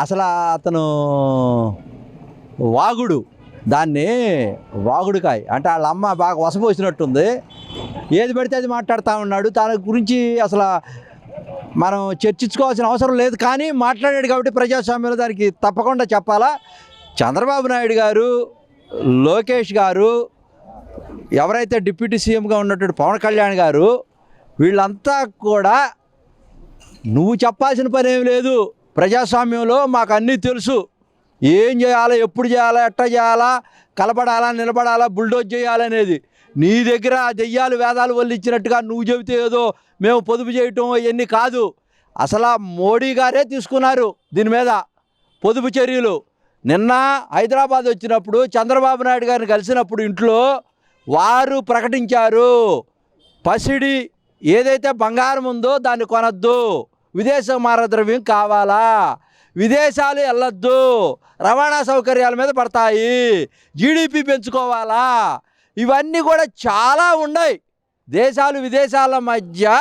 అసలు అతను వాగుడు, దాన్ని వాగుడుకాయ అంటే వాళ్ళ అమ్మ బాగా వసపోసినట్టుంది. ఏది పడితే అది మాట్లాడుతూ ఉన్నాడు. తన గురించి అసలు మనం చర్చించుకోవాల్సిన అవసరం లేదు, కానీ మాట్లాడాడు కాబట్టి ప్రజాస్వామ్యంలో దానికి తప్పకుండా చెప్పాలా. చంద్రబాబు నాయుడు గారు, లోకేష్ గారు, ఎవరైతే డిప్యూటీ సీఎంగా ఉన్నటువంటి పవన్ కళ్యాణ్ గారు, వీళ్ళంతా కూడా నువ్వు చెప్పాల్సిన పని ఏమి లేదు. ప్రజాస్వామ్యంలో మాకు అన్నీ తెలుసు. ఏం చేయాలా, ఎప్పుడు చేయాలా, ఎట్లా చేయాలా, కలపడాలా, నిలబడాలా, బుల్డోజ్ చేయాలనేది నీ దగ్గర దెయ్యాలు వేదాలు వల్లిచ్చినట్టుగా నువ్వు చెబితే ఏదో మేము పొదుపు చేయటం ఇవన్నీ కాదు. అసలు మోడీ గారే తీసుకున్నారు దీని మీద పొదుపు చర్యలు. నిన్న హైదరాబాద్ వచ్చినప్పుడు చంద్రబాబు నాయుడు గారిని కలిసినప్పుడు ఇంట్లో వారు ప్రకటించారు, పసిడి ఏదైతే బంగారం ఉందో దాన్ని కొనద్దు, విదేశ మారద్రవ్యం కావాలా, విదేశాలు వెళ్ళొద్దు, రవాణా సౌకర్యాల మీద పడతాయి, జీడిపి పెంచుకోవాలా, ఇవన్నీ కూడా చాలా ఉన్నాయి. దేశాలు విదేశాల మధ్య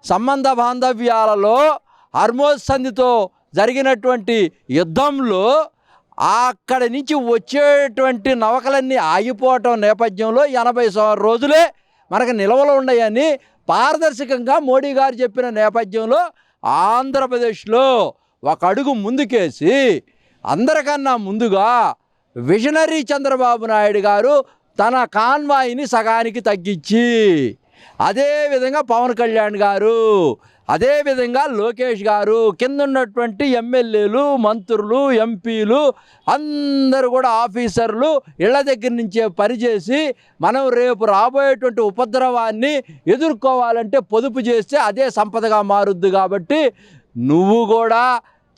సంబంధ బాంధవ్యాలలో హర్మోజ్ సంధితో జరిగినటువంటి యుద్ధంలో అక్కడి నుంచి వచ్చేటువంటి నౌకలన్నీ ఆగిపోవటం నేపథ్యంలో 80 రోజులే మనకు నిల్వలు ఉన్నాయని పారదర్శకంగా మోడీ గారు చెప్పిన నేపథ్యంలో ఆంధ్రప్రదేశ్లో ఒక అడుగు ముందుకేసి అందరికన్నా ముందుగా విజనరీ చంద్రబాబు నాయుడు గారు తన కాన్వాయిని సగానికి తగ్గించి, అదేవిధంగా పవన్ కళ్యాణ్ గారు, అదేవిధంగా లోకేష్ గారు, కింద ఉన్నటువంటి ఎమ్మెల్యేలు, మంత్రులు, ఎంపీలు అందరూ కూడా ఆఫీసర్లు ఇళ్ల దగ్గర నుంచే పనిచేసి మనం రేపు రాబోయేటువంటి ఉపద్రవాన్ని ఎదుర్కోవాలంటే పొదుపు చేస్తే అదే సంపదగా మారుద్ది. కాబట్టి నువ్వు కూడా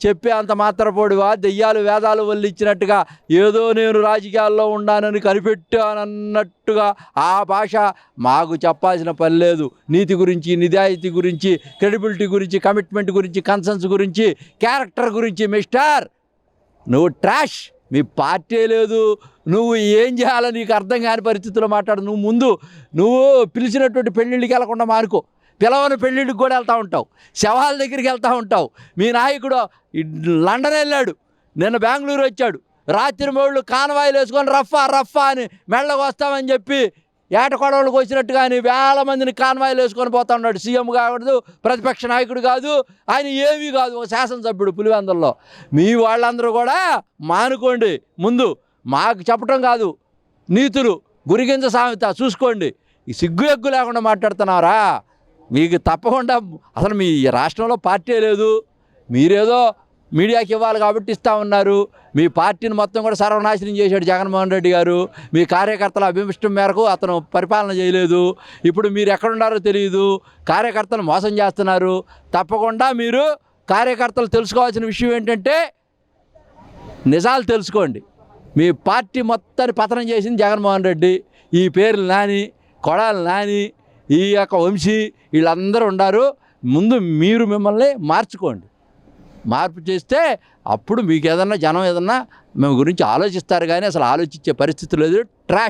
చెప్పే అంత మాత్రపోడివా, దెయ్యాలు వేదాలు వల్లిచ్చినట్టుగా ఏదో నేను రాజకీయాల్లో ఉండానని కనిపెట్టానన్నట్టుగా ఆ భాష మాకు చెప్పాల్సిన పని లేదు. నీతి గురించి, నిజాయితీ గురించి, క్రెడిబిలిటీ గురించి, కమిట్మెంట్ గురించి, కన్సెన్స్ గురించి, క్యారెక్టర్ గురించి మిస్టర్ నువ్వు ట్రాష్. మీ పార్టీ లేదు, నువ్వు ఏం చేయాలో నీకు అర్థం కాని పరిస్థితుల్లో మాట్లాడు. నువ్వు ముందు నువ్వు పిలిచినటువంటి పెళ్ళిళ్ళకి వెళ్లకుండా మానుకో. పిలవని పెళ్ళిళ్ళకి కూడా వెళ్తూ ఉంటావు, శవాల దగ్గరికి వెళ్తూ ఉంటావు. మీ నాయకుడు లండన్ వెళ్ళాడు, నిన్న బెంగళూరు వచ్చాడు, రాత్రి మూళ్ళు కాన్వాయిలు వేసుకొని రఫా అని మెళ్ళకు వస్తామని చెప్పి ఏటకొడవలకు వచ్చినట్టు కానీ వేల మందిని కాన్వాయిలు వేసుకొని పోతా ఉన్నాడు. సీఎం కాదు, ప్రతిపక్ష నాయకుడు కాదు, ఆయన ఏమీ కాదు, ఒక శాసనసభ్యుడు పులివెందుల్లో. మీ వాళ్ళందరూ కూడా మానుకోండి. ముందు మాకు చెప్పటం కాదు, నీతులు గురిగింజ సామెత చూసుకోండి. ఈ సిగ్గు ఎగ్గు లేకుండా మాట్లాడుతున్నారా? మీకు తప్పకుండా అసలు మీ రాష్ట్రంలో పార్టీ లేదు, మీరేదో మీడియాకి ఇవ్వాలి కాబట్టి ఇస్తూ ఉన్నారు. మీ పార్టీని మొత్తం కూడా సర్వనాశనం చేశాడు జగన్మోహన్ రెడ్డి గారు. మీ కార్యకర్తల అభిష్టం మేరకు అతను పరిపాలన చేయలేదు. ఇప్పుడు మీరు ఎక్కడున్నారో తెలియదు, కార్యకర్తలు మోసం చేస్తున్నారు. తప్పకుండా మీరు కార్యకర్తలు తెలుసుకోవాల్సిన విషయం ఏంటంటే నిజాలు తెలుసుకోండి. మీ పార్టీ మొత్తాన్ని పతనం చేసింది జగన్మోహన్ రెడ్డి. ఈ పేర్లు నాని, కొడాలి నాని, ఈ యొక్క వంశీ వీళ్ళందరూ ఉన్నారు. ముందు మీరు మిమ్మల్ని మార్చుకోండి. మార్పు చేస్తే అప్పుడు మీకు ఏదన్నా జనం ఏదన్నా మేము గురించి ఆలోచిస్తారు, కానీ అసలు ఆలోచించే పరిస్థితి లేదు. ట్రాష్.